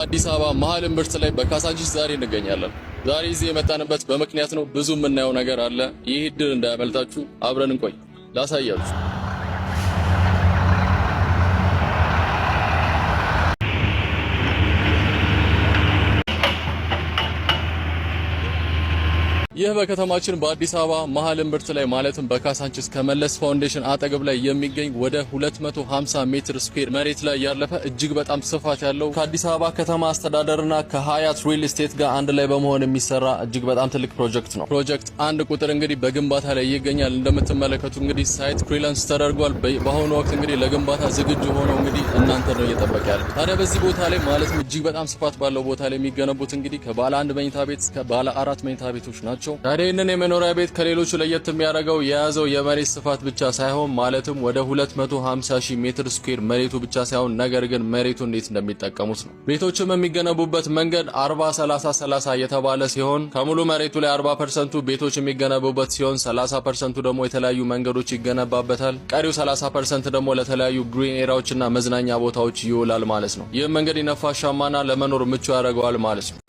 አዲስ አበባ መሀል እምብርት ላይ በካሳንቺስ ዛሬ እንገኛለን። ዛሬ እዚህ የመጣንበት በምክንያት ነው። ብዙ የምናየው ነገር አለ። ይህ እድል እንዳያመልጣችሁ፣ አብረን እንቆይ፣ ላሳያችሁ። ይህ በከተማችን በአዲስ አበባ መሀል እምብርት ላይ ማለትም በካሳንቺስ ከመለስ ፋውንዴሽን አጠገብ ላይ የሚገኝ ወደ 250 ሜትር ስኩዌር መሬት ላይ ያለፈ እጅግ በጣም ስፋት ያለው ከአዲስ አበባ ከተማ አስተዳደርና ከሀያት ሪል ስቴት ጋር አንድ ላይ በመሆን የሚሰራ እጅግ በጣም ትልቅ ፕሮጀክት ነው። ፕሮጀክት አንድ ቁጥር እንግዲህ በግንባታ ላይ ይገኛል። እንደምትመለከቱ እንግዲህ ሳይት ክሊራንስ ተደርጓል። በአሁኑ ወቅት እንግዲህ ለግንባታ ዝግጁ ሆነው እንግዲህ እናንተ ነው እየጠበቀ ያለው። ታዲያ በዚህ ቦታ ላይ ማለትም እጅግ በጣም ስፋት ባለው ቦታ ላይ የሚገነቡት እንግዲህ ከባለ 1 መኝታ ቤት እስከ ባለ 4 መኝታ ቤቶች ናቸው። ታዲያ ይህንን የመኖሪያ ቤት ከሌሎቹ ለየት የሚያደርገው የያዘው የመሬት ስፋት ብቻ ሳይሆን ማለትም ወደ 250,000 ሜትር ስኩዌር መሬቱ ብቻ ሳይሆን ነገር ግን መሬቱ እንዴት እንደሚጠቀሙት ነው። ቤቶችም የሚገነቡበት መንገድ 40-30-30 የተባለ ሲሆን ከሙሉ መሬቱ ላይ 40% ቤቶች የሚገነቡበት ሲሆን 30% ደግሞ የተለያዩ መንገዶች ይገነባበታል። ቀሪው 30% ደግሞ ለተለያዩ ግሪን ኤሪያዎችና መዝናኛ ቦታዎች ይውላል ማለት ነው። ይህም መንገድ ነፋሻማና ለመኖር ምቹ ያደርገዋል ማለት ነው።